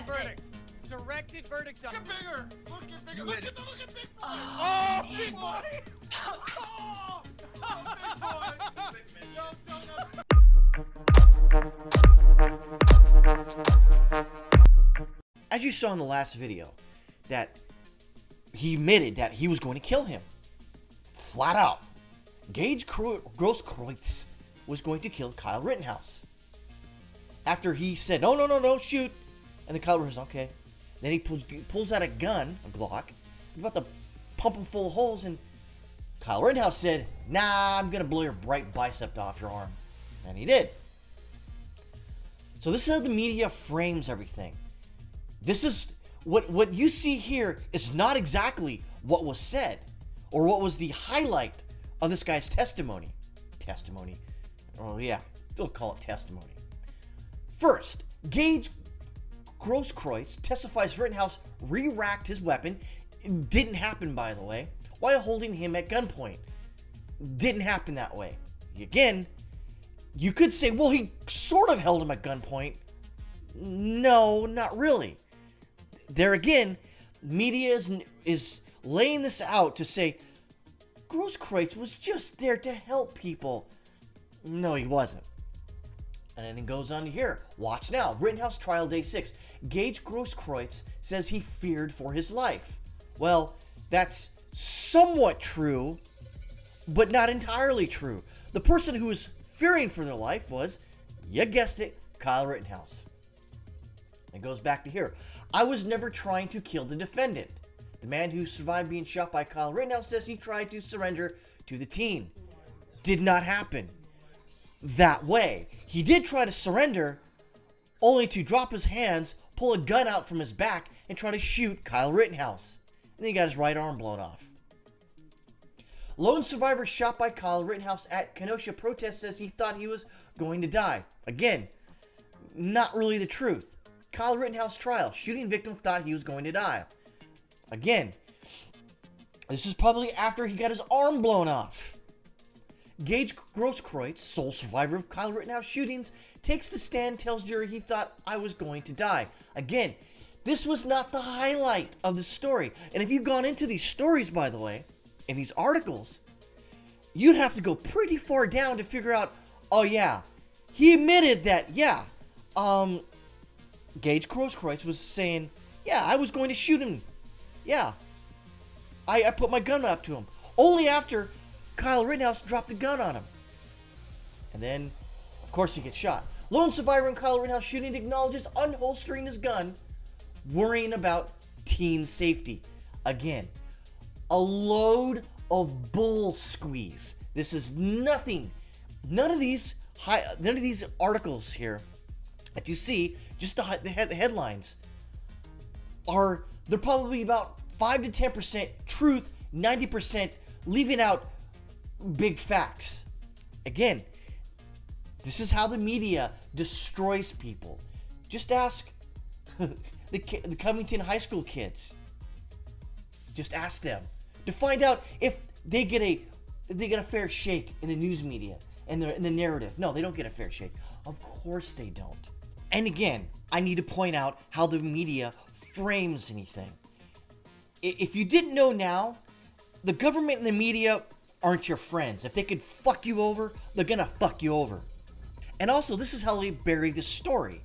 verdict. Directed verdict. Look at bigger. Look at bigger. Look at big boy. Oh, big boy. Oh, big boy. As you saw in the last video, that he admitted that he was going to kill him. Flat out. Gaige Grosskreutz was going to kill Kyle Rittenhouse. After he said, no, shoot. And the Kyle was okay. Then he pulls out a gun, a Glock. He's about to pump him full of holes, and Kyle Rittenhouse said, nah, I'm going to blow your bright bicep off your arm. And he did. So this is how the media frames everything. This is what you see here is not exactly what was said or what was the highlight of this guy's testimony. Oh yeah, they'll call it testimony. First, Gaige Grosskreutz testifies Rittenhouse re-racked his weapon. It didn't happen, by the way, while holding him at gunpoint. Didn't happen that way. Again, you could say, well, he sort of held him at gunpoint. No, not really. There again, media is laying this out to say Grosskreutz was just there to help people. No, he wasn't. And then it goes on to here. Watch now. Rittenhouse trial day 6. Gaige Grosskreutz says he feared for his life. Well, that's somewhat true, but not entirely true. The person who was fearing for their life was, you guessed it, Kyle Rittenhouse. It goes back to here. I was never trying to kill the defendant. The man who survived being shot by Kyle Rittenhouse says he tried to surrender to the teen. Did not happen that way. He did try to surrender, only to drop his hands, pull a gun out from his back, and try to shoot Kyle Rittenhouse. And then he got his right arm blown off. Lone survivor shot by Kyle Rittenhouse at Kenosha protest says he thought he was going to die. Again, not really the truth. Kyle Rittenhouse trial. Shooting victim thought he was going to die. Again, this is probably after he got his arm blown off. Gaige Grosskreutz, sole survivor of Kyle Rittenhouse shootings, takes the stand, tells jury he thought I was going to die. Again, this was not the highlight of the story. And if you've gone into these stories, by the way, in these articles, you'd have to go pretty far down to figure out, oh yeah, he admitted that, yeah, Gaige Grosskreutz was saying, yeah, I was going to shoot him. Yeah. I put my gun up to him. Only after Kyle Rittenhouse dropped the gun on him. And then, of course, he gets shot. Lone survivor in Kyle Rittenhouse shooting acknowledges unholstering his gun, worrying about teen safety. Again, a load of bull squeeze. This is nothing. None of these articles here that you see, just the headlines, they're probably about 5 to 10% truth, 90% leaving out big facts. Again, this is how the media destroys people. Just ask the Covington High School kids. Just ask them to find out if they get a fair shake in the news media and in the narrative. No, they don't get a fair shake. Of course they don't. And again, I need to point out how the media frames anything. If you didn't know now, the government and the media aren't your friends. If they could fuck you over, they're gonna fuck you over. And also, this is how they bury this story.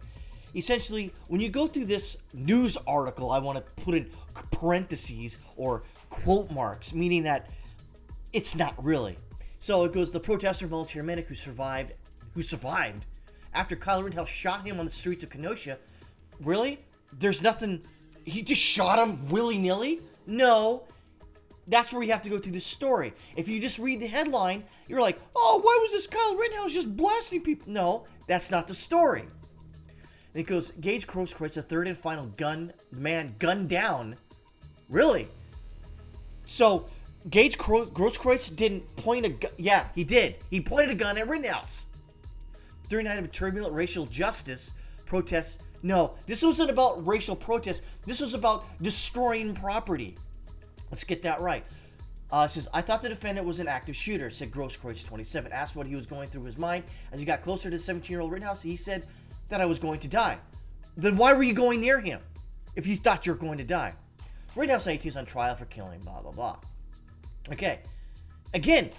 Essentially, when you go through this news article, I want to put in parentheses or quote marks, meaning that it's not really. So it goes, the protester volunteer medic who survived after Kyle Rittenhouse shot him on the streets of Kenosha. Really? There's nothing, he just shot him willy-nilly? No. That's where you have to go through the story. If you just read the headline, you're like, oh, why was this Kyle Rittenhouse just blasting people? No, that's not the story. And it goes, Gaige Grosskreutz, the third and final man gunned down. Really? So, Gaige Grosskreutz didn't point a gun. Yeah, he did. He pointed a gun at Rittenhouse. During a night of turbulent racial justice protests. No, this wasn't about racial protests. This was about destroying property. Let's get that right. It says, I thought the defendant was an active shooter, said Grosskreutz, 27. Asked what he was going through his mind. As he got closer to 17-year-old Rittenhouse, he said that I was going to die. Then why were you going near him? if you thought you were going to die. Rittenhouse 18 is on trial for killing, blah, blah, blah. Okay. Again,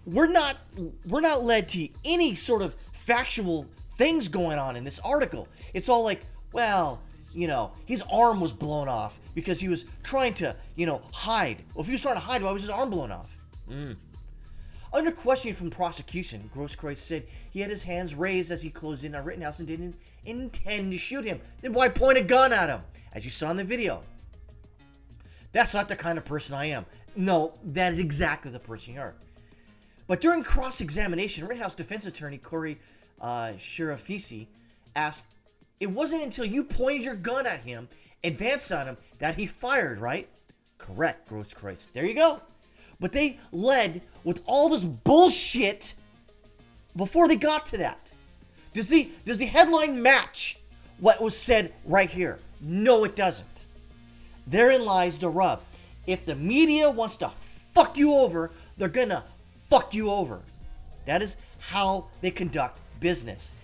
we're not led to any sort of factual things going on in this article. It's all like, well, you know, his arm was blown off because he was trying to, you know, hide. Well, if he was trying to hide, why was his arm blown off? Under questioning from prosecution, Grosskreutz said he had his hands raised as he closed in on Rittenhouse and didn't intend to shoot him. Then why point a gun at him? As you saw in the video. That's not the kind of person I am. No, that is exactly the person you are. But during cross-examination, Rittenhouse defense attorney Corey Shirafisi asked, it wasn't until you pointed your gun at him, advanced on him, that he fired, right? Correct, Grosskreutz. There you go. But they led with all this bullshit before they got to that. Does the headline match what was said right here? No, it doesn't. Therein lies the rub. If the media wants to fuck you over, they're gonna fuck you over. That is how they conduct business.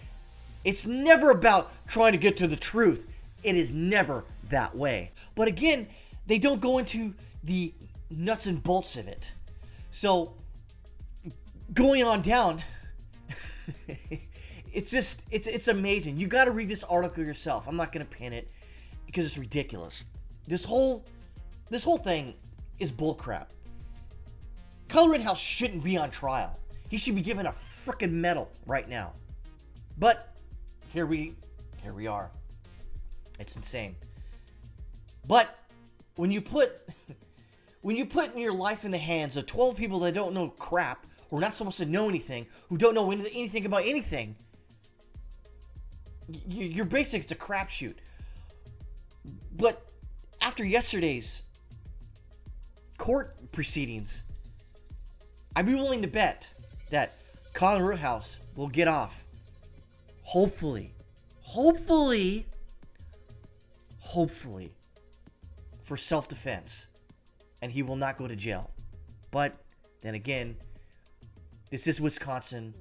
It's never about trying to get to the truth. It is never that way. But again, they don't go into the nuts and bolts of it. So, going on down, it's amazing. You got to read this article yourself. I'm not going to pin it because it's ridiculous. This whole thing is bullcrap. Kyle Rittenhouse shouldn't be on trial. He should be given a frickin' medal right now. But here we are. It's insane. But when you put your life in the hands of 12 people that don't know crap, who are not supposed to know anything, who don't know anything about anything, you're basically, it's a crapshoot. But after yesterday's court proceedings, I'd be willing to bet that Kyle Rittenhouse will get off. Hopefully, for self-defense. And he will not go to jail. But then again, this is Wisconsin,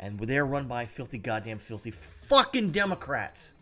and they're run by filthy, goddamn filthy fucking Democrats.